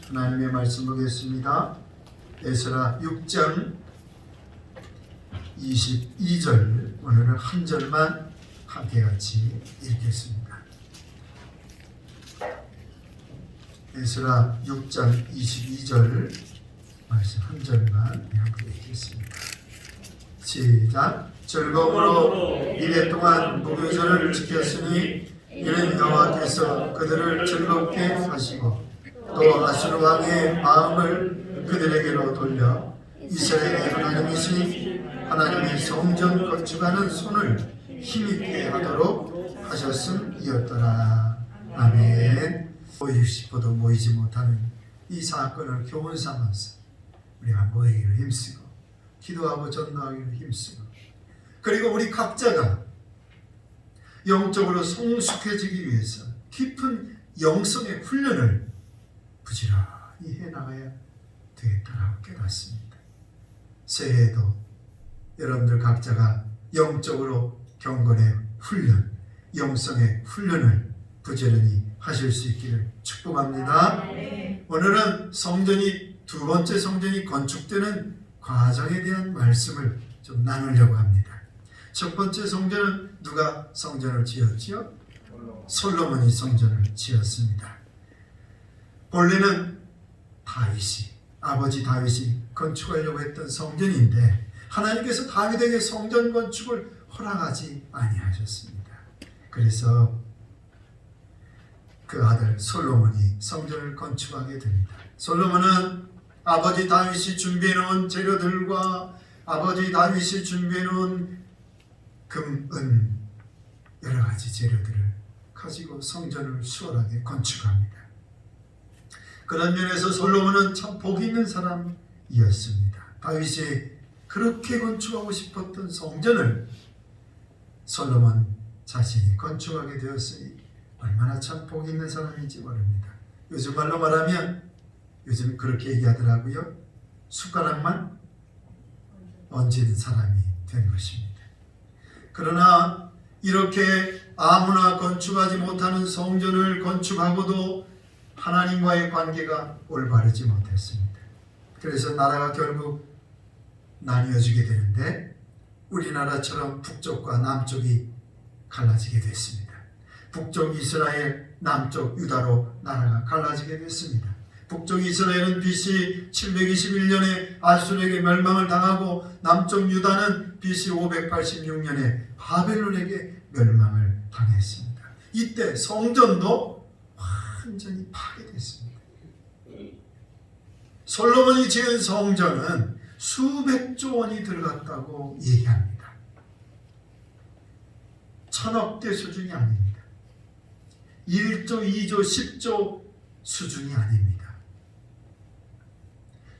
하나님의 말씀 보겠습니다. 에스라 6장 22절, 오늘은 한 절만 함께 같이 읽겠습니다. 에스라 6장 22절 말씀 한 절만 함께 읽겠습니다. 시작. 즐거움으로 이래 동안 무교절을 지켰으니 이는 여호와께서 그들을 즐겁게 하시고 또 아수르 왕의 마음을 그들에게로 돌려 이스라엘의 하나님이시니 하나님의 성전 건축하는 손을 힘있게 하도록 하셨음이었더라. 아멘. 모이고 싶어도 모이지 못하는 이 사건을 교훈 삼아서 우리가 모이기를 힘쓰고 기도하고 전도하기를 힘쓰고, 그리고 우리 각자가 영적으로 성숙해지기 위해서 깊은 영성의 훈련을 부지런히 해나가야 되겠다라고 깨닫습니다. 새해에도 여러분들 각자가 영적으로 경건의 훈련, 영성의 훈련을 부지런히 하실 수 있기를 축복합니다. 오늘은 성전이, 두 번째 성전이 건축되는 과정에 대한 말씀을 좀 나누려고 합니다. 첫 번째 성전은 누가 성전을 지었지요? 솔로몬이 성전을 지었습니다. 본래는 다윗이, 아버지 다윗이 건축하려고 했던 성전인데 하나님께서 다윗에게 성전 건축을 허락하지 아니하셨습니다. 그래서 그 아들 솔로몬이 성전을 건축하게 됩니다. 솔로몬은 아버지 다윗이 준비해 놓은 재료들과 아버지 다윗이 준비해 놓은 금, 은, 여러 가지 재료들을 가지고 성전을 수월하게 건축합니다. 그런 면에서 솔로몬은 참 복이 있는 사람이었습니다. 다윗이 그렇게 건축하고 싶었던 성전을 솔로몬 자신이 건축하게 되었으니 얼마나 참 복이 있는 사람인지 모릅니다. 요즘 말로 말하면, 요즘 그렇게 얘기하더라고요. 숟가락만 얹은 사람이 된 것입니다. 그러나 이렇게 아무나 건축하지 못하는 성전을 건축하고도 하나님과의 관계가 올바르지 못했습니다. 그래서 나라가 결국 나뉘어지게 되는데 우리나라처럼 북쪽과 남쪽이 갈라지게 됐습니다. 북쪽 이스라엘, 남쪽 유다로 나라가 갈라지게 됐습니다. 북쪽 이스라엘은 BC 721년에 아수르에게 멸망을 당하고 남쪽 유다는 BC 586년에 바벨론에게 멸망을 당했습니다. 이때 성전도 완전히 파괴됐습니다. 솔로몬이 지은 성전은 수백조 원이 들어갔다고 얘기합니다. 천억대 수준이 아닙니다. 1조, 2조, 10조 수준이 아닙니다.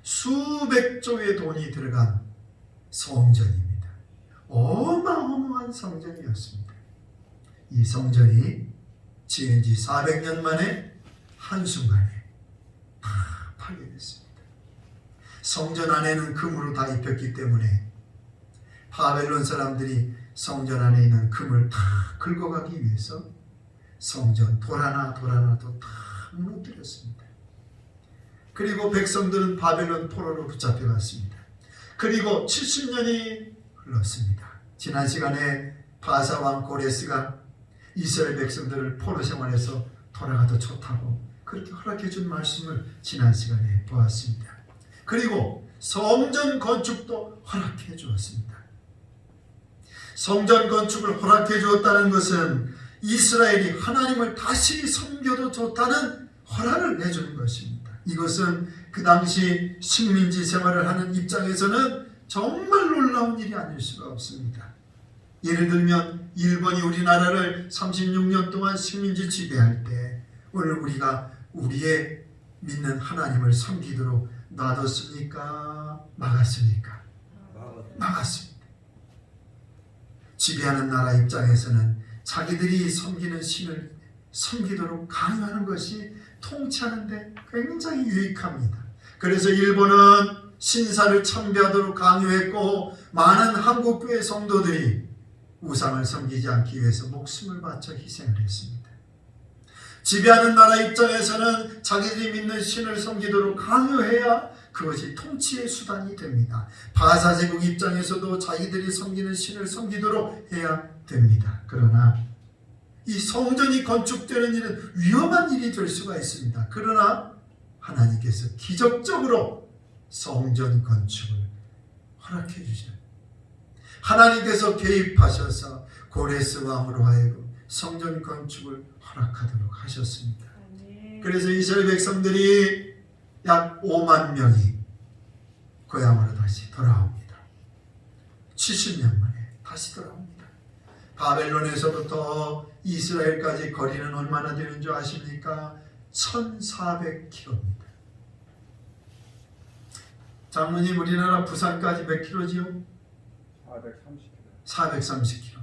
수백조의 돈이 들어간 성전입니다. 어마어마한 성전이었습니다. 이 성전이 지은 지 400년 만에 한순간에 다 파괴됐습니다. 성전 안에는 금으로 다 입혔기 때문에 바벨론 사람들이 성전 안에 있는 금을 다 긁어가기 위해서 성전 돌 하나도 다 무너뜨렸습니다. 그리고 백성들은 바벨론 포로로 붙잡혀갔습니다. 그리고 70년이 흘렀습니다. 지난 시간에 바사 왕 고레스가 이스라엘 백성들을 포로 생활에서 돌아가도 좋다고 그렇게 허락해 준 말씀을 지난 시간에 보았습니다. 그리고 성전 건축도 허락해 주었습니다. 성전 건축을 허락해 주었다는 것은 이스라엘이 하나님을 다시 섬겨도 좋다는 허락을 내주는 것입니다. 이것은 그 당시 식민지 생활을 하는 입장에서는 정말 놀라운 일이 아닐 수가 없습니다. 예를 들면 일본이 우리나라를 36년 동안 식민지 지배할 때 오늘 우리가 우리의 믿는 하나님을 섬기도록 놔뒀습니까? 막았습니까? 막았습니다. 지배하는 나라 입장에서는 자기들이 섬기는 신을 섬기도록 강요하는 것이 통치하는 데 굉장히 유익합니다. 그래서 일본은 신사를 참배하도록 강요했고 많은 한국교회 성도들이 우상을 섬기지 않기 위해서 목숨을 바쳐 희생을 했습니다. 지배하는 나라 입장에서는 자기들이 믿는 신을 섬기도록 강요해야 그것이 통치의 수단이 됩니다. 바사 제국 입장에서도 자기들이 섬기는 신을 섬기도록 해야 됩니다. 그러나 이 성전이 건축되는 일은 위험한 일이 될 수가 있습니다. 그러나 하나님께서 기적적으로 성전 건축을 허락해 주셔요. 하나님께서 개입하셔서 고레스 왕으로 하여금 성전 건축을 허락하도록 하셨습니다. 그래서 이스라엘 백성들이 약 5만 명이 고향으로 다시 돌아옵니다. 70년 만에 다시 돌아옵니다. 바벨론에서부터 이스라엘까지 거리는 얼마나 되는 줄 아십니까? 1400km입니다. 장로님, 우리나라 부산까지 몇 킬로지요? 430km. 430km.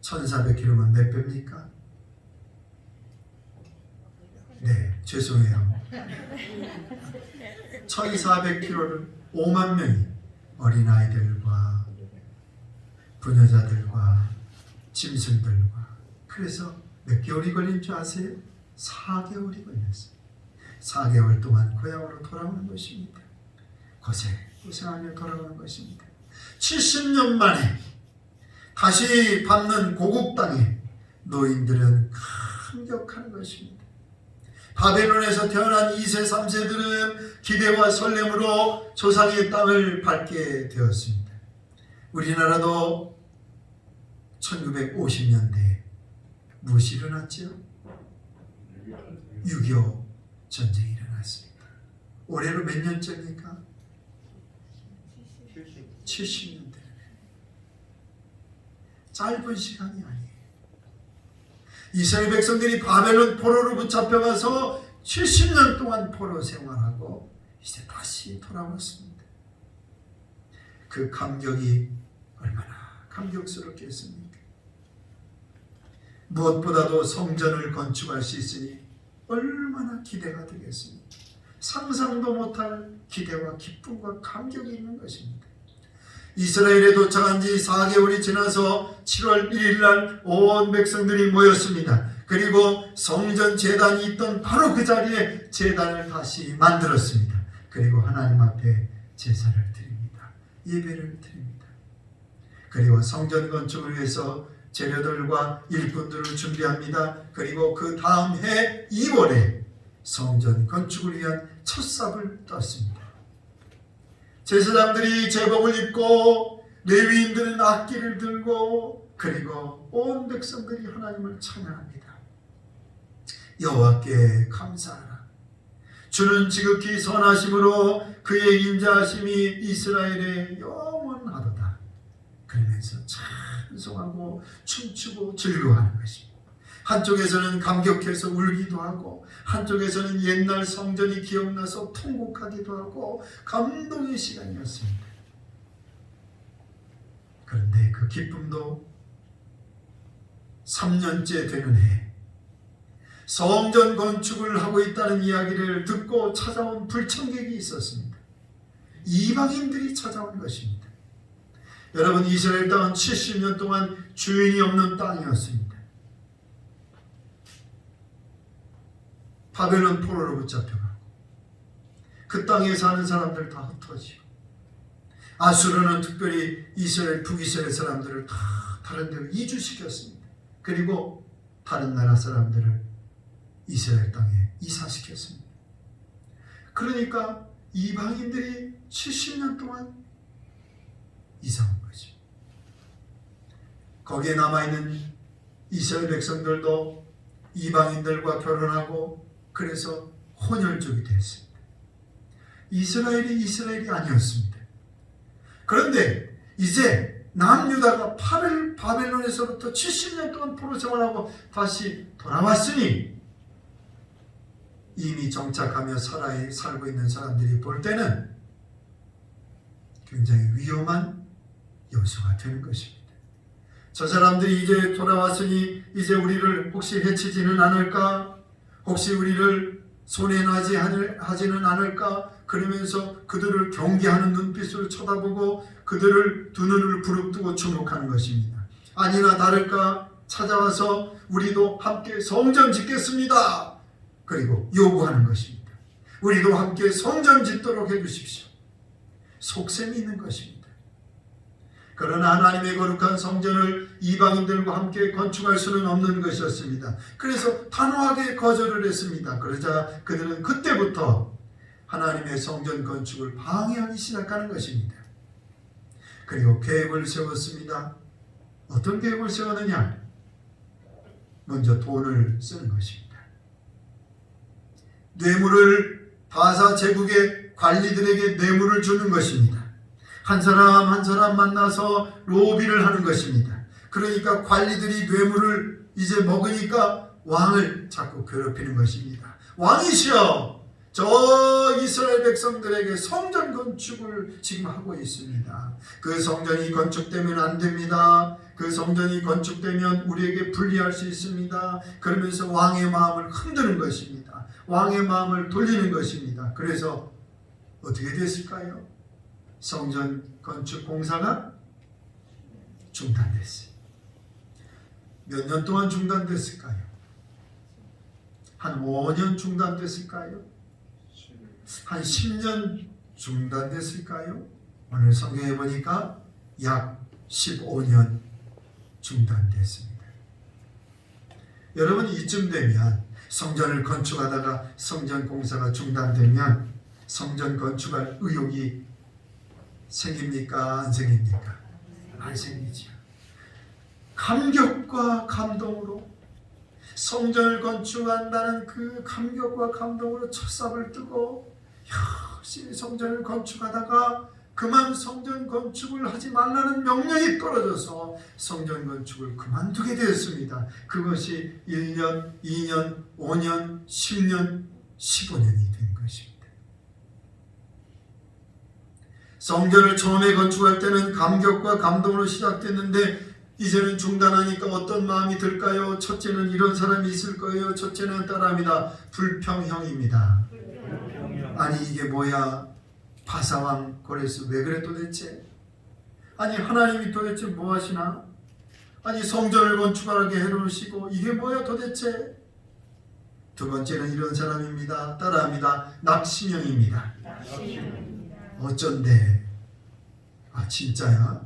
1400km면 몇 배입니까? 네, 죄송해요. 1400km를 5만 명이 어린아이들과 부녀자들과 짐승들과, 그래서 몇 개월이 걸린 줄 아세요? 4개월이 걸렸어요. 4개월 동안 고향으로 돌아오는 것입니다. 고생하며 돌아오는 것입니다. 70년 만에 다시 밟는 고국 땅에 노인들은 감격하는 것입니다. 바벨론에서 태어난 2세, 3세들은 기대와 설렘으로 조상의 땅을 밟게 되었습니다. 우리나라도 1950년대에 무엇이 일어났죠? 6.25 전쟁이 일어났습니다. 올해로 몇 년째입니까? 70년 되네. 짧은 시간이 아니에요. 이스라엘 백성들이 바벨론 포로로 붙잡혀가서 70년 동안 포로 생활하고 이제 다시 돌아왔습니다. 그 감격이 얼마나 감격스럽겠습니까? 무엇보다도 성전을 건축할 수 있으니 얼마나 기대가 되겠습니까? 상상도 못할 기대와 기쁨과 감격이 있는 것입니다. 이스라엘에 도착한 지 4개월이 지나서 7월 1일 날 온 백성들이 모였습니다. 그리고 성전 제단이 있던 바로 그 자리에 제단을 다시 만들었습니다. 그리고 하나님 앞에 제사를 드립니다. 예배를 드립니다. 그리고 성전 건축을 위해서 재료들과 일꾼들을 준비합니다. 그리고 그 다음 해 2월에 성전 건축을 위한 첫 삽을 떴습니다. 제사장들이 제복을 입고 레위인들은 악기를 들고, 그리고 온 백성들이 하나님을 찬양합니다. 여호와께 감사하라. 주는 지극히 선하심으로 그의 인자하심이 이스라엘에 영원하도다. 그러면서 찬송하고 춤추고 즐거워하는 것입니다. 한쪽에서는 감격해서 울기도 하고, 한쪽에서는 옛날 성전이 기억나서 통곡하기도 하고, 감동의 시간이었습니다. 그런데 그 기쁨도 3년째 되는 해, 성전 건축을 하고 있다는 이야기를 듣고 찾아온 불청객이 있었습니다. 이방인들이 찾아온 것입니다. 여러분, 이스라엘 땅은 70년 동안 주인이 없는 땅이었습니다. 바벨론 포로로 붙잡혀가고 그 땅에 사는 사람들 다 흩어지고, 아수르는 특별히 이스라엘, 북이스라엘 사람들을 다 다른 데로 이주시켰습니다. 그리고 다른 나라 사람들을 이스라엘 땅에 이사시켰습니다. 그러니까 이방인들이 70년 동안 이사 온 거죠. 거기에 남아있는 이스라엘 백성들도 이방인들과 결혼하고, 그래서 혼혈족이 됐습니다. 이스라엘이 이스라엘이 아니었습니다. 그런데 이제 남유다가 바벨론에서부터 70년 동안 포로 생활하고 다시 돌아왔으니, 이미 정착하며 살고 있는 사람들이 볼 때는 굉장히 위험한 요소가 되는 것입니다. 저 사람들이 이제 돌아왔으니 이제 우리를 혹시 해치지는 않을까? 혹시 우리를 손해나지 하지는 않을까? 그러면서 그들을 경계하는 눈빛으로 쳐다보고 그들을 두 눈을 부릅뜨고 주목하는 것입니다. 아니나 다를까 찾아와서 우리도 함께 성전 짓겠습니다. 그리고 요구하는 것입니다. 우리도 함께 성전 짓도록 해주십시오. 속셈이 있는 것입니다. 그러나 하나님의 거룩한 성전을 이방인들과 함께 건축할 수는 없는 것이었습니다. 그래서 단호하게 거절을 했습니다. 그러자 그들은 그때부터 하나님의 성전 건축을 방해하기 시작하는 것입니다. 그리고 계획을 세웠습니다. 어떤 계획을 세웠느냐? 먼저 돈을 쓰는 것입니다. 뇌물을 바사 제국의 관리들에게 뇌물을 주는 것입니다. 한 사람 한 사람 만나서 로비를 하는 것입니다. 그러니까 관리들이 뇌물을 이제 먹으니까 왕을 자꾸 괴롭히는 것입니다. 왕이시여, 저 이스라엘 백성들에게 성전 건축을 지금 하고 있습니다. 그 성전이 건축되면 안 됩니다. 그 성전이 건축되면 우리에게 불리할 수 있습니다. 그러면서 왕의 마음을 흔드는 것입니다. 왕의 마음을 돌리는 것입니다. 그래서 어떻게 됐을까요? 성전 건축 공사가 중단됐어요. 몇 년 동안 중단됐을까요? 한 5년 중단됐을까요? 한 10년 중단됐을까요? 오늘 성경에 보니까 약 15년 중단됐습니다. 여러분, 이쯤 되면 성전을 건축하다가 성전 공사가 중단되면 성전 건축할 의욕이 생깁니까? 안 생깁니까? 안 생기죠. 감격과 감동으로 성전을 건축한다는 그 감격과 감동으로 첫삽을 뜨고 열심히 성전을 건축하다가 그만 성전 건축을 하지 말라는 명령이 떨어져서 성전 건축을 그만두게 되었습니다. 그것이 1년, 2년, 5년, 10년, 15년이 된 것입니다. 성전을 처음에 건축할 때는 감격과 감동으로 시작됐는데 이제는 중단하니까 어떤 마음이 들까요? 첫째는 이런 사람이 있을 거예요. 첫째는 따라합니다. 불평형입니다. 아니 이게 뭐야? 바사왕 고레스 왜 그래 도대체? 아니 하나님이 도대체 뭐 하시나? 아니 성전을 건축하게 해놓으시고 이게 뭐야 도대체? 두 번째는 이런 사람입니다. 따라합니다. 낙심형입니다. 어쩐데? 아 진짜야?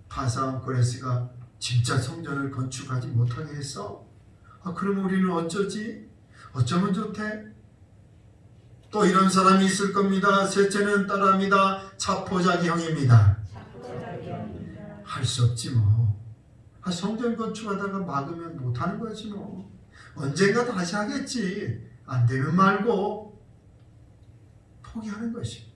바사왕 고레스가 진짜 성전을 건축하지 못하게 했어? 아 그럼 우리는 어쩌지? 어쩌면 좋대? 또 이런 사람이 있을 겁니다. 셋째는 따라합니다. 자포자기형입니다. 할 수 없지 뭐. 아, 성전 건축하다가 막으면 못하는 거지 뭐. 언젠가 다시 하겠지. 안 되면 말고 포기하는 것입니다.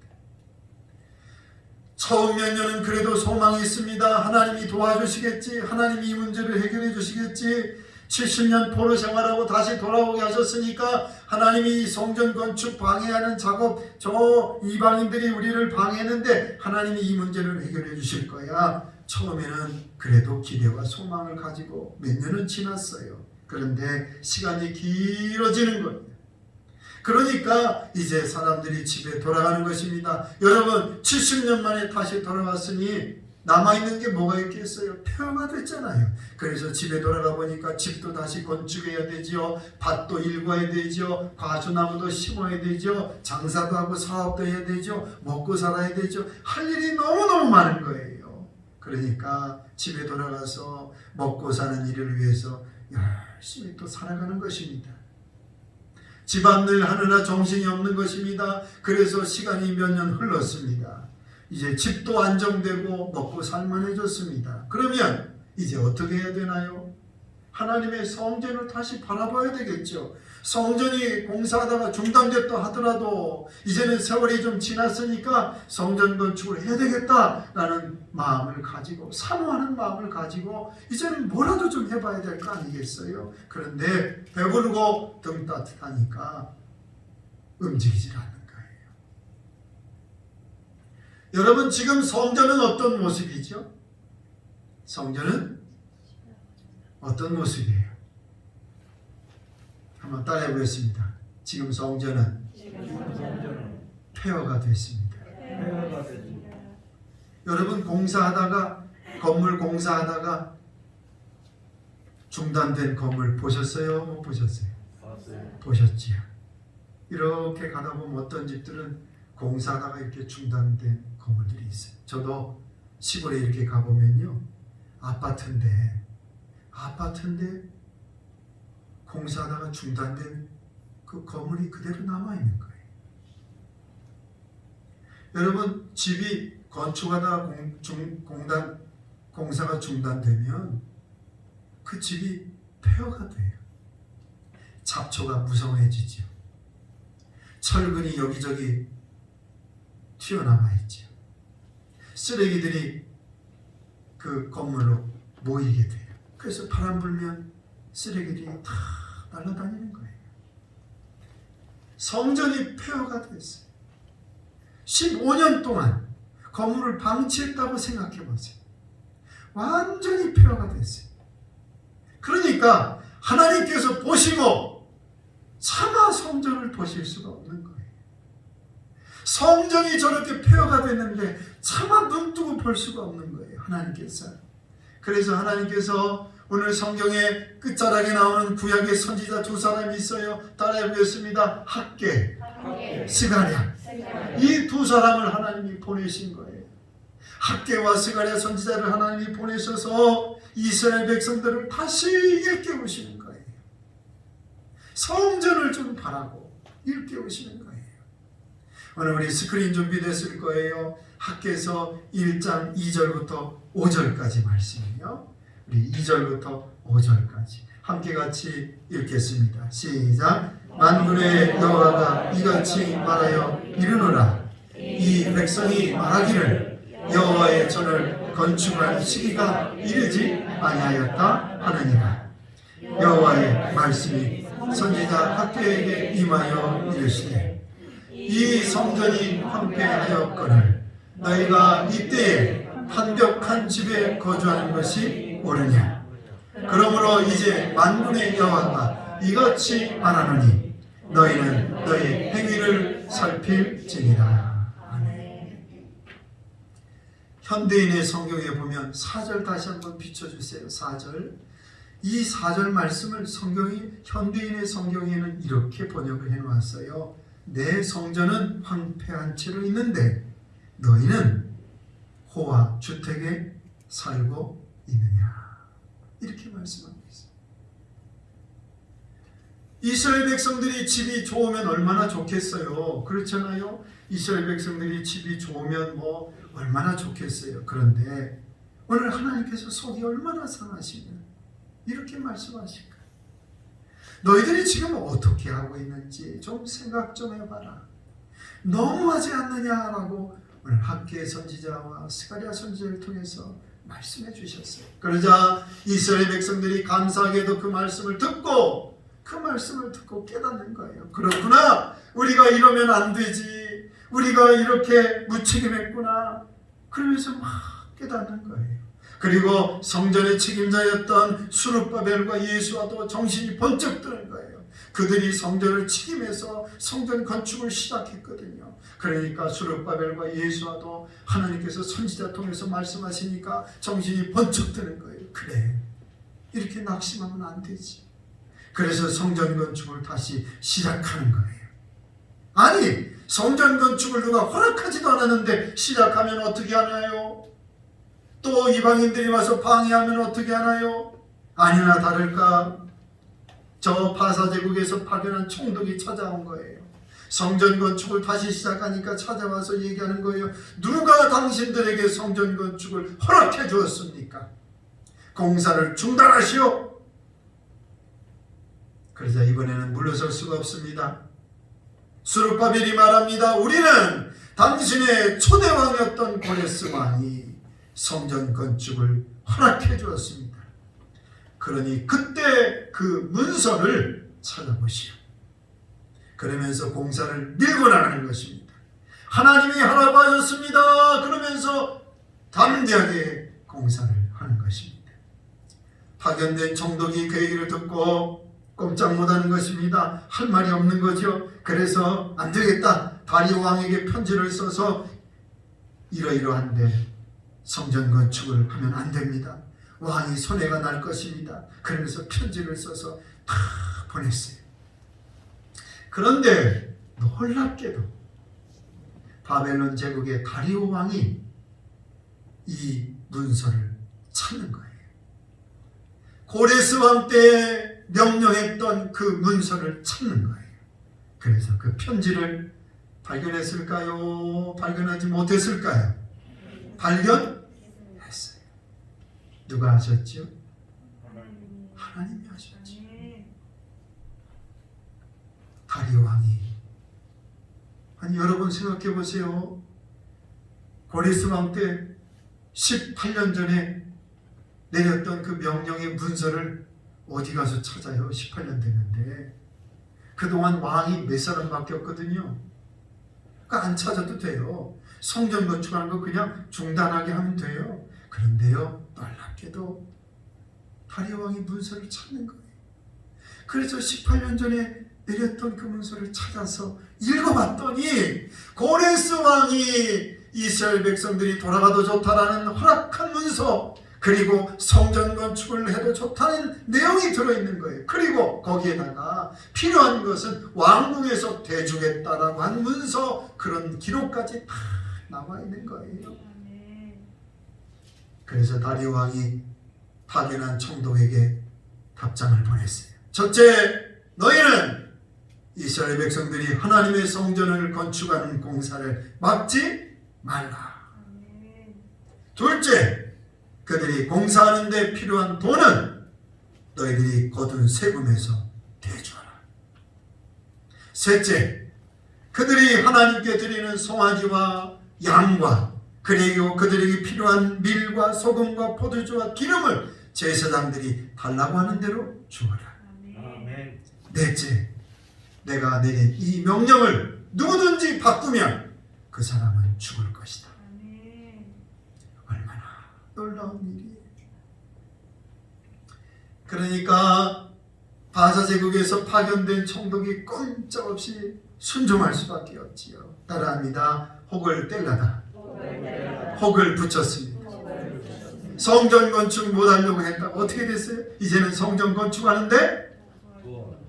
처음 몇 년은 그래도 소망이 있습니다. 하나님이 도와주시겠지. 하나님이 이 문제를 해결해 주시겠지. 70년 포로 생활하고 다시 돌아오게 하셨으니까 하나님이 성전 건축 방해하는 작업 저 이방인들이 우리를 방해했는데 하나님이 이 문제를 해결해 주실 거야. 처음에는 그래도 기대와 소망을 가지고 몇 년은 지났어요. 그런데 시간이 길어지는 거예요. 그러니까 이제 사람들이 집에 돌아가는 것입니다. 여러분 70년 만에 다시 돌아왔으니 남아있는 게 뭐가 있겠어요? 폐허가 됐잖아요. 그래서 집에 돌아가 보니까 집도 다시 건축해야 되죠. 밭도 일궈야 되죠. 과수나무도 심어야 되죠. 장사도 하고 사업도 해야 되죠. 먹고 살아야 되죠. 할 일이 너무너무 많은 거예요. 그러니까 집에 돌아가서 먹고 사는 일을 위해서 열심히 또 살아가는 것입니다. 집안일 하느라 정신이 없는 것입니다. 그래서 시간이 몇 년 흘렀습니다. 이제 집도 안정되고 먹고 살만해졌습니다. 그러면 이제 어떻게 해야 되나요? 하나님의 성전을 다시 바라봐야 되겠죠. 성전이 공사하다가 중단됐다 하더라도 이제는 세월이 좀 지났으니까 성전 건축을 해야 되겠다라는 마음을 가지고 사모하는 마음을 가지고 이제는 뭐라도 좀 해봐야 될 거 아니겠어요? 그런데 배부르고 등 따뜻하니까 움직이질 않는 거예요. 여러분 지금 성전은 어떤 모습이죠? 성전은 어떤 모습이에요? 한번 따라해 보겠습니다. 지금 성전은 폐허가 됐습니다. 여러분 공사하다가 건물 공사하다가 중단된 건물 보셨어요? 못 보셨어요? 보셨지요. 이렇게 가다 보면 어떤 집들은 공사하다가 이렇게 중단된 건물들이 있어요. 저도 시골에 이렇게 가보면요, 아파트인데 공사하다가 중단된 그 건물이 그대로 남아있는 거예요. 여러분, 집이 건축하다가 공사가 중단되면 그 집이 폐허가 돼요. 잡초가 무성해지죠. 철근이 여기저기 튀어나와 있죠. 쓰레기들이 그 건물로 모이게 돼요. 그래서 바람 불면 쓰레기들이 다 날아다니는 거예요. 성전이 폐허가 됐어요. 15년 동안 건물을 방치했다고 생각해 보세요. 완전히 폐허가 됐어요. 그러니까 하나님께서 보시고 차마 성전을 보실 수가 없는 거예요. 성전이 저렇게 폐허가 됐는데 차마 눈 뜨고 볼 수가 없는 거예요, 하나님께서. 그래서 하나님께서 오늘 성경의 끝자락에 나오는 구약의 선지자 두 사람이 있어요. 따라해 보겠습니다. 학개, 스가랴. 이 두 사람을 하나님이 보내신 거예요. 학개와 스가랴 선지자를 하나님이 보내셔서 이스라엘 백성들을 다시 일깨우시는 거예요. 성전을 좀 바라고 일깨우시는 거예요. 오늘 우리 스크린 준비됐을 거예요. 학개서 1장 2절부터 5절까지 말씀이요. 우리 2절부터 5절까지 함께 같이 읽겠습니다. 시작. 만군의 여호와가 이같이 말하여 이르노라. 이 백성이 말하기를 여호와의 전을 건축할 시기가 이르지 아니하였다 하느니라. 여호와의 말씀이 선지자 학개에게 임하여 이르시되 이 성전이 황폐하였거늘 너희가 이때에 판벽한 집에 거주하는 것이 옳으냐. 그러므로 이제 만군의 여호와가 이같이 말하노니 너희는 너희 행위를 살필지니라. 아멘. 현대인의 성경에 보면 4절 다시 한번 비춰주세요. 4절. 이 4절 말씀을 현대인의 성경에는 이렇게 번역을 해놓았어요. 내 성전은 황폐한 채로 있는데 너희는 호와 주택에 살고 있느냐. 이렇게 말씀하고 있어요. 이스라엘 백성들이 집이 좋으면 얼마나 좋겠어요. 그렇잖아요. 이스라엘 백성들이 집이 좋으면 얼마나 좋겠어요. 그런데 오늘 하나님께서 속이 얼마나 상하시면 이렇게 말씀하실까. 너희들이 지금 어떻게 하고 있는지 좀 생각 좀 해봐라. 너무하지 않느냐라고 오늘 학개 선지자와 스가랴 선지자를 통해서 말씀해 주셨어요. 그러자 이스라엘 백성들이 감사하게도 그 말씀을 듣고 깨닫는 거예요. 그렇구나. 우리가 이러면 안 되지. 우리가 이렇게 무책임했구나. 그러면서 막 깨닫는 거예요. 그리고 성전의 책임자였던 스룹바벨과 예수와도 정신이 번쩍 드는 거예요. 그들이 성전을 책임해서 성전 건축을 시작했거든요. 그러니까 스룹바벨과 예수와도 하나님께서 선지자 통해서 말씀하시니까 정신이 번쩍 드는 거예요. 그래, 이렇게 낙심하면 안 되지. 그래서 성전 건축을 다시 시작하는 거예요. 아니, 성전 건축을 누가 허락하지도 않았는데 시작하면 어떻게 하나요? 또 이방인들이 와서 방해하면 어떻게 하나요? 아니나 다를까 저 파사제국에서 파견한 총독이 찾아온 거예요. 성전 건축을 다시 시작하니까 찾아와서 얘기하는 거예요. 누가 당신들에게 성전 건축을 허락해 주었습니까? 공사를 중단하시오. 그러자 이번에는 물러설 수가 없습니다. 스룹바벨이 말합니다. 우리는 당신의 초대왕이었던 고레스 왕이 성전 건축을 허락해 주었습니다. 그러니 그때 그 문서를 찾아보시오. 그러면서 공사를 밀고 나가는 것입니다. 하나님이 하라고 하셨습니다. 그러면서 담대하게 공사를 하는 것입니다. 파견된 총독이 그 얘기를 듣고 꼼짝 못하는 것입니다. 할 말이 없는 거죠. 그래서 안 되겠다. 다리오 왕에게 편지를 써서 이러이러한데 성전 건축을 하면 안 됩니다. 왕이 손해가 날 것입니다. 그러면서 편지를 써서 다 보냈어요. 그런데 놀랍게도 바벨론 제국의 다리오 왕이 이 문서를 찾는 거예요. 고레스 왕 때 명령했던 그 문서를 찾는 거예요. 그래서 그 편지를 발견했을까요? 발견하지 못했을까요? 발견했어요. 누가 하셨죠? 하나님이 하셨죠. 다리오 왕이. 아니 여러분 생각해 보세요. 고레스 왕 때 18년 전에 내렸던 그 명령의 문서를 어디 가서 찾아요? 18년 됐는데. 그동안 왕이 몇 사람밖에 없거든요. 그러니까 안 찾아도 돼요. 성전 건축하는 거 그냥 중단하게 하면 돼요. 그런데요, 놀랍게도 다리오 왕이 문서를 찾는 거예요. 그래서 18년 전에 내렸던 그 문서를 찾아서 읽어봤더니 고레스 왕이 이스라엘 백성들이 돌아가도 좋다라는 허락한 문서, 그리고 성전 건축을 해도 좋다는 내용이 들어있는 거예요. 그리고 거기에다가 필요한 것은 왕궁에서 대주겠다라고 한 문서, 그런 기록까지 다 남아 있는 거예요. 그래서 다리오 왕이 파견한 총독에게 답장을 보냈어요. 첫째, 너희는 이스라엘 백성들이 하나님의 성전을 건축하는 공사를 막지 말라. 둘째, 그들이 공사하는 데 필요한 돈은 너희들이 거둔 세금에서 대주하라. 셋째, 그들이 하나님께 드리는 송아지와 양과 그리고 그들에게 필요한 밀과 소금과 포도주와 기름을 제사장들이 달라고 하는 대로 주어라. 아멘. 넷째, 내가 내린 이 명령을 누구든지 바꾸면 그 사람은 죽을 것이다. 얼마나 놀라운 일이에요. 그러니까 바사 제국에서 파견된 총독이 꼼짝없이 순종할 수밖에 없지요. 따라합니다. 혹을 뗄라다. 혹을 붙였습니다. 성전 건축 못하려고 했다가 어떻게 됐어요? 이제는 성전 건축하는데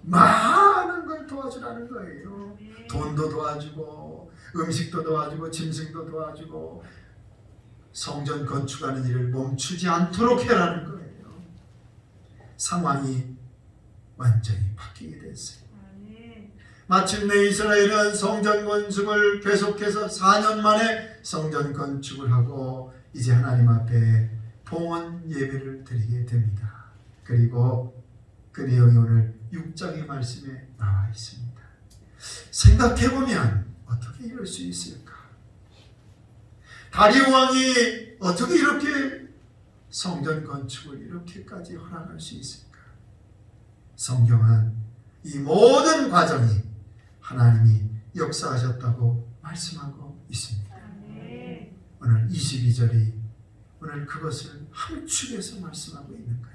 많은 걸 도와주라는 거예요. 돈도 도와주고 음식도 도와주고 짐승도 도와주고 성전 건축하는 일을 멈추지 않도록 해라는 거예요. 상황이 완전히 바뀌게 됐어요. 마침내 이스라엘은 성전 건축을 계속해서 4년 만에 성전 건축을 하고 이제 하나님 앞에 봉헌 예배를 드리게 됩니다. 그리고 그 내용이 오늘 6장의 말씀에 나와 있습니다. 생각해보면 어떻게 이럴 수 있을까? 다리오 왕이 어떻게 이렇게 성전 건축을 이렇게까지 허락할 수 있을까? 성경은 이 모든 과정이 하나님이 역사하셨다고 말씀하고 있습니다. 오늘 22절이 오늘 그것을 함축해서 말씀하고 있는 거예요.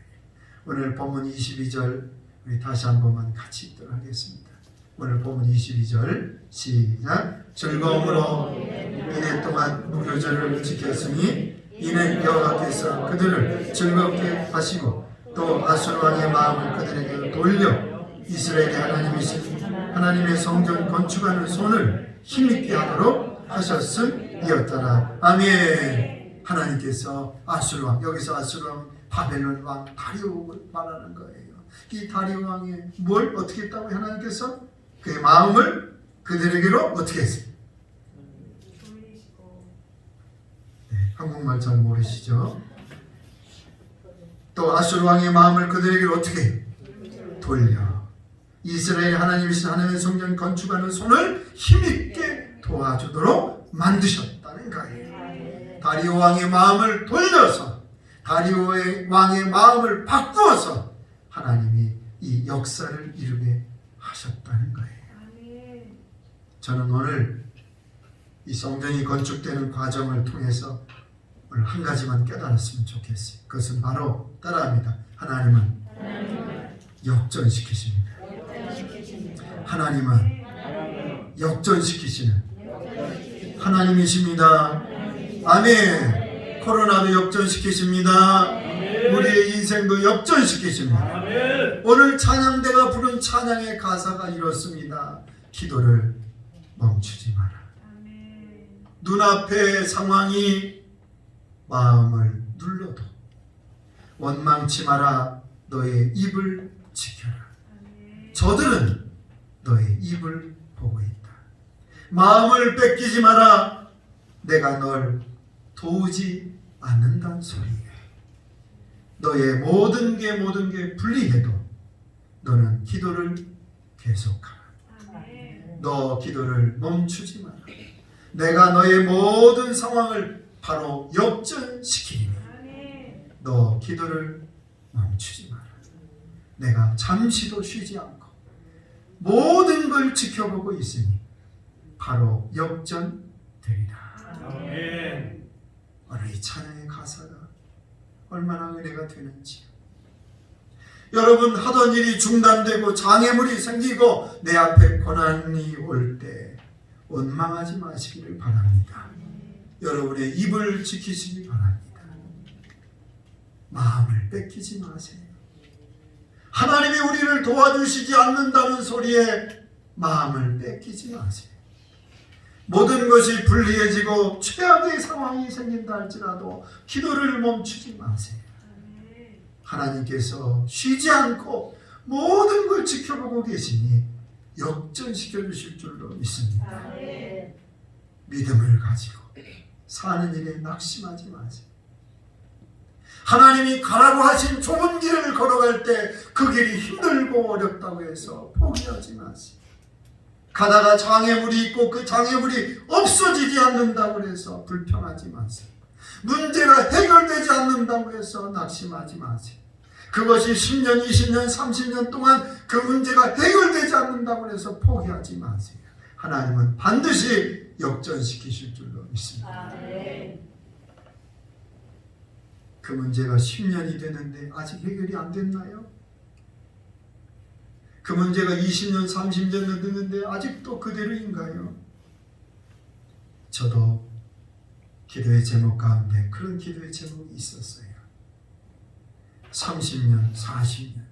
오늘 본문 22절 우리 다시 한 번만 같이 읽도록 하겠습니다. 오늘 본문 22절 시작. 즐거움으로 이내 동안 무교절을 지켰으니 이는 여호와께서 그들을 즐겁게 하시고 또 아수르 왕의 마음을 그들에게 돌려 이스라엘의 하나님이신 하나님의 성전 건축하는 손을 힘있게 하도록 하셨음이었더라. 아멘. 하나님께서 아수르 왕, 여기서 아수르 왕 바벨론 왕 다리오를 말하는 거예요. 이 다리오 왕이 뭘 어떻게 했다고 하나님께서? 그의 마음을 그들에게로 어떻게 했어요? 네, 한국말 잘 모르시죠? 또 아수르 왕의 마음을 그들에게로 어떻게 돌려 이스라엘 하나님이신 하나님의 성전 건축하는 손을 힘있게 도와주도록 만드셨다는 거예요. 다리오 왕의 마음을 돌려서 다리오 왕의 마음을 바꾸어서 하나님이 이 역사를 이루게 하셨다는 거예요. 저는 오늘 이 성전이 건축되는 과정을 통해서 오늘 한 가지만 깨달았으면 좋겠어요. 그것은 바로 따라합니다. 하나님은 역전시키십니다. 하나님은 역전시키시는 하나님이십니다. 아멘. 코로나도 역전시키십니다. 우리의 인생도 역전시키십니다. 오늘 찬양대가 부른 찬양의 가사가 이렇습니다. 기도를 멈추지 마라. 눈앞의 상황이 마음을 눌러도 원망치 마라. 너의 입을 지켜라. 저들은 너의 입을 보고 있다. 마음을 뺏기지 마라. 내가 널 도우지 않는다는 소리에 너의 모든 게 불리해도 너는 기도를 계속하라. 너 기도를 멈추지 마라. 내가 너의 모든 상황을 바로 역전시키리니 너 기도를 멈추지 마라. 내가 잠시도 쉬지 않고 모든 걸 지켜보고 있으니 바로 역전되리라. 아멘. 오늘 이 찬양의 가사가 얼마나 은혜가 되는지. 여러분, 하던 일이 중단되고 장애물이 생기고 내 앞에 고난이 올 때 원망하지 마시기를 바랍니다. 여러분의 입을 지키시기 바랍니다. 마음을 뺏기지 마세요. 하나님이 우리를 도와주시지 않는다는 소리에 마음을 뺏기지 마세요. 모든 것이 불리해지고 최악의 상황이 생긴다 할지라도 기도를 멈추지 마세요. 하나님께서 쉬지 않고 모든 걸 지켜보고 계시니 역전시켜 주실 줄로 믿습니다. 믿음을 가지고 사는 일에 낙심하지 마세요. 하나님이 가라고 하신 좁은 길을 걸어갈 때 그 길이 힘들고 어렵다고 해서 포기하지 마세요. 가다가 장애물이 있고 그 장애물이 없어지지 않는다고 해서 불평하지 마세요. 문제가 해결되지 않는다고 해서 낙심하지 마세요. 그것이 10년, 20년, 30년 동안 그 문제가 해결되지 않는다고 해서 포기하지 마세요. 하나님은 반드시 역전시키실 줄로 믿습니다. 그 문제가 10년이 되는데 아직 해결이 안 됐나요? 그 문제가 20년, 30년 됐는데 아직도 그대로인가요? 저도 기도의 제목 가운데 그런 기도의 제목이 있었어요. 30년, 40년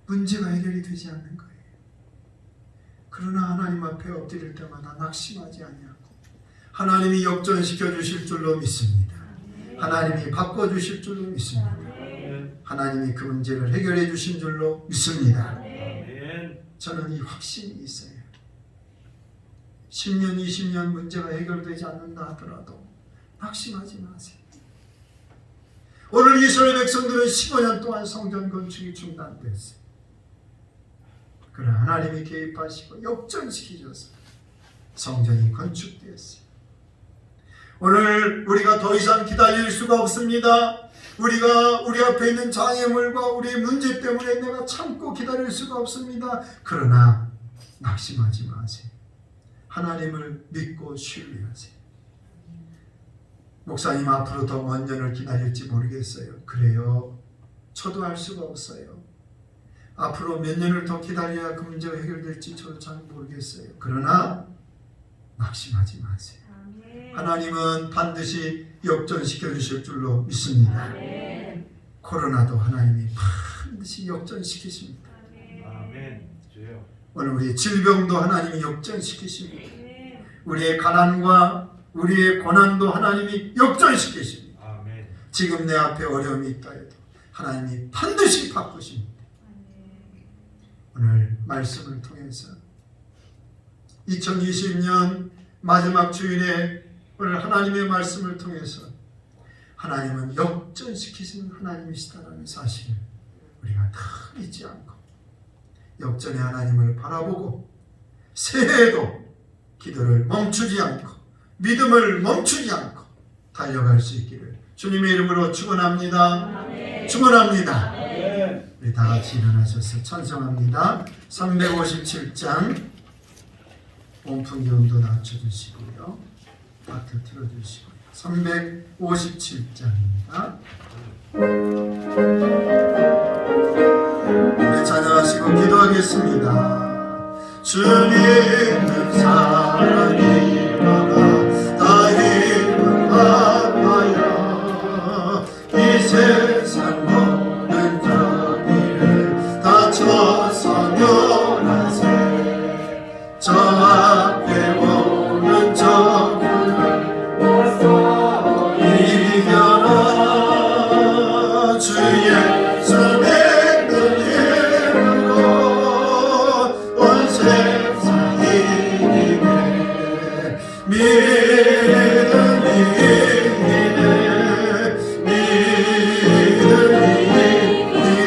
문제가 해결이 되지 않는 거예요. 그러나 하나님 앞에 엎드릴 때마다 낙심하지 아니하고 하나님이 역전시켜 주실 줄로 믿습니다. 하나님이 바꿔주실 줄로 믿습니다. 하나님이 그 문제를 해결해 주신 줄로 믿습니다. 저는 이 확신이 있어요. 10년, 20년 문제가 해결되지 않는다 하더라도 낙심하지 마세요. 오늘 이스라엘 백성들은 15년 동안 성전 건축이 중단됐어요. 그러나 하나님이 개입하시고 역전시키셔서 성전이 건축되었어요. 오늘 우리가 더 이상 기다릴 수가 없습니다. 우리가 우리 앞에 있는 장애물과 우리의 문제 때문에 내가 참고 기다릴 수가 없습니다. 그러나 낙심하지 마세요. 하나님을 믿고 신뢰하세요. 목사님, 앞으로 더 몇 년을 기다릴지 모르겠어요. 그래요. 저도 알 수가 없어요. 앞으로 몇 년을 더 기다려야 그 문제가 해결될지 저도 잘 모르겠어요. 그러나 낙심하지 마세요. 하나님은 반드시 역전시켜 주실 줄로 믿습니다. 코로나도 하나님이 반드시 역전시키십니다. 아멘. 주여. 오늘 우리의 질병도 하나님이 역전시키십니다. 우리의 가난과 우리의 고난도 하나님이 역전시키십니다. 아멘. 지금 내 앞에 어려움이 있다 해도 하나님이 반드시 바꾸십니다. 오늘 말씀을 통해서 2020년 마지막 주일에 오늘 하나님의 말씀을 통해서 하나님은 역전시키시는 하나님이시다라는 사실을 우리가 다 잊지 않고 역전의 하나님을 바라보고 새해에도 기도를 멈추지 않고 믿음을 멈추지 않고 달려갈 수 있기를 주님의 이름으로 축원합니다. 축원합니다. 우리 다 같이 일어나셔서 찬송합니다. 357장 온풍 기온도 낮춰주시고요. 하트 틀어주시고요. 357장입니다. 우리 찬양하시고 기도하겠습니다. 주님은 사랑이 많아 다 힘을 합하여 이 세상 모든 자비를 다 쳐서 멸하세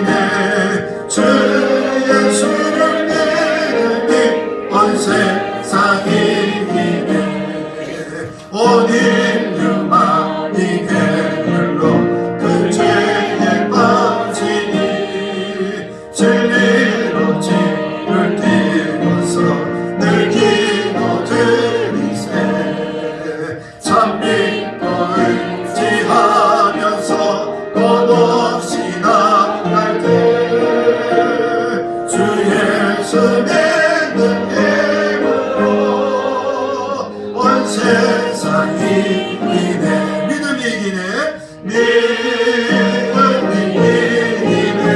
믿음이네 주 예수를 믿음이 온 세상이 이네 온 인류가 이 게을러 그 죄에 빠지니 진리로 진을 띄워서 늘 기도드리세 참 믿고 의지하면서 끝없이 나갈 때 주 예수 믿는 힘으로 온 세상이 이기네 믿음이 이기네 믿음이 이기네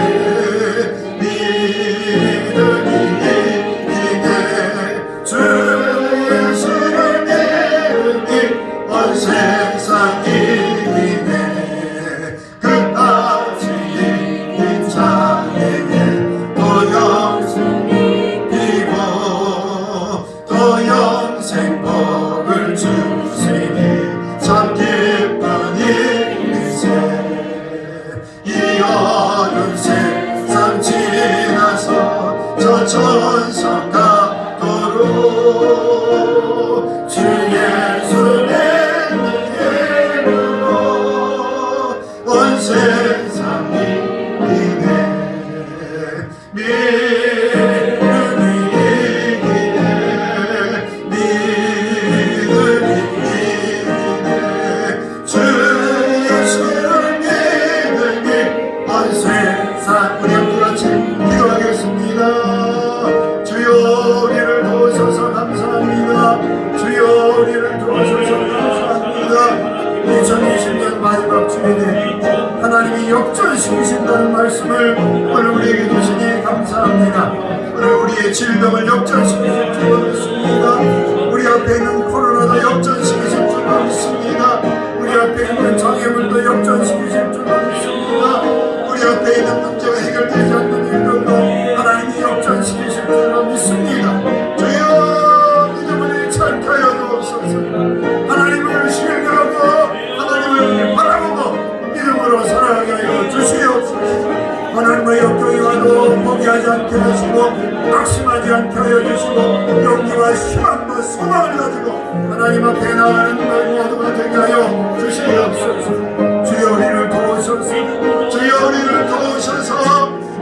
믿음이 이기네 주 예수를 믿음이 온 세상이 이기네 끝까지 이 자에게 더 영생이 이고 더 영생 복을 주시니 참 기쁜 일이세 이 어려운 세상 지나서 저 천성 가도록 주 예수 믿는 힘으로 온 세상이 이기네 믿음이 이기네 믿음이 이기네 주 예수를 믿음이 온 세상 우리 함께 같이 기도하겠습니다. 주여 우리를 도우셔서 감사합니다. 주여 우리를 도우셔서 감사합니다. 2020년 마지막 주일에 하나님이 역전시키신다는 말씀을 오늘 우리에게 주시니 감사합니다. 오늘 우리의 질병을 역전시키실 줄 믿습니다. 우리 앞에 있는 코로나도 역전시키실 줄 믿습니다. 우리 앞에 있는 장애물도 역전시키실 줄 믿습니다. 우리 앞에 있는 문제가 해결되지 않는 일들도 하나님이 역전시키실 줄 믿습니다. 주여 믿음을 잃지 않게 하여 주옵소서. 하나님을 신뢰하고 하나님을 바라보고 믿음으로 살아가게 하여 주시옵소서. 하나님의 역경이 와도 포기하지 않게 하시고 낙심하지 않게 하여 주시고 용기와 희망과 소망을 가지고 하나님 앞에 나가는 날 모두가 되게 하여 주시옵소서. 주여 우리를 도우소서. 주여 우리를 도우셔서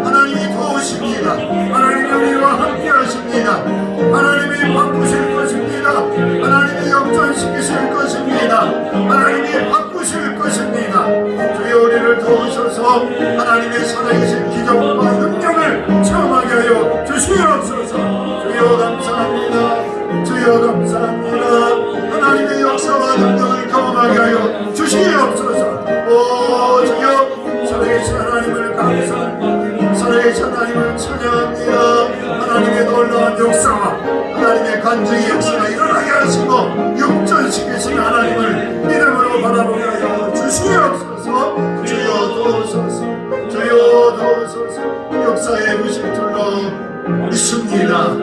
하나님이 도우십니다. 하나님이 우리와 함께 하십니다. 하나님이 바꾸실 것입니다. 하나님이 역전시키실 것입니다. 하나님이 바꾸실 것입니다. 주여 우리를 도우셔서 하나님의 살아계신 기적과 능력을 체험하게 하여 주시옵소서. 주여 감사합니다. 주여 감사합니다. 하나님의 역사와 능력을 경험하게 하여 주시옵소서. 오 주여 살아계신 하나님을 감사합니다. 살아계신 하나님을 찬양합니다. 하나님의 놀라운 역사와 하나님의 간증의 역사가 일어나게 하시고 역전시키신 하나님을 믿음으로 바라보게 하여 주시옵소서. 주여 도우소서. 주여 도우소서. 역사에 부실 줄로 믿습니다.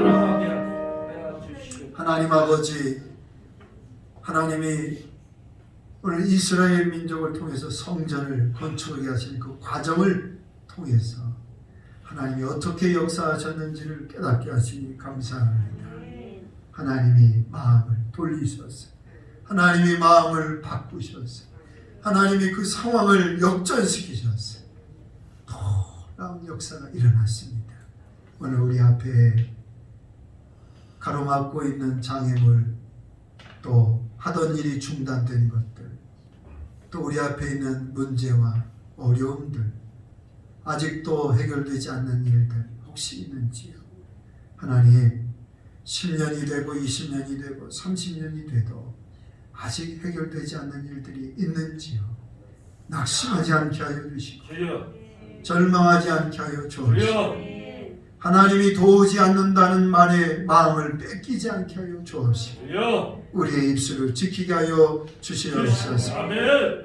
하나님 아버지 하나님이 오늘 이스라엘 민족을 통해서 성전을 건축하게 하신 그 과정을 통해서 하나님이 어떻게 역사하셨는지를 깨닫게 하시니 감사합니다. 하나님이 마음을 돌리셔서 하나님이 마음을 바꾸셔서 하나님이 그 상황을 역전시키셔서 놀라운 역사가 일어났습니다. 오늘 우리 앞에 가로막고 있는 장애물 또 하던 일이 중단된 것들 또 우리 앞에 있는 문제와 어려움들 아직도 해결되지 않는 일들 혹시 있는지요? 하나님 10년이 되고 20년이 되고 30년이 돼도 아직 해결되지 않는 일들이 있는지요? 낙심하지 않게 하여 주시고 절망하지 않게 하여 주옵시고 하나님이 도우지 않는다는 말에 마음을 뺏기지 않게 하여 주옵시고 우리의 입술을 지키게 하여 주시옵소서.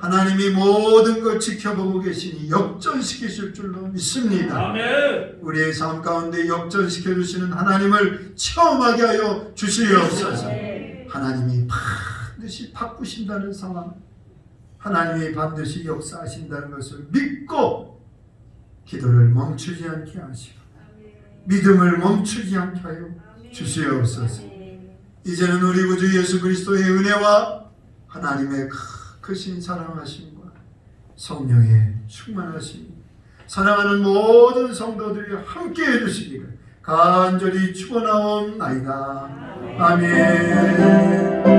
하나님이 모든 걸 지켜보고 계시니 역전시키실 줄로 믿습니다. 우리의 삶 가운데 역전시켜 주시는 하나님을 체험하게 하여 주시옵소서. 하나님이 반드시 바꾸신다는 상황, 하나님이 반드시 역사하신다는 것을 믿고 기도를 멈추지 않게 하시고 믿음을 멈추지 않게 하여 주시옵소서. 이제는 우리 구주 예수 그리스도의 은혜와 하나님의 크신 사랑하심과 성령의 충만하심, 사랑하는 모든 성도들이 함께 해주시기를 간절히 축원하옵나이다. 아멘.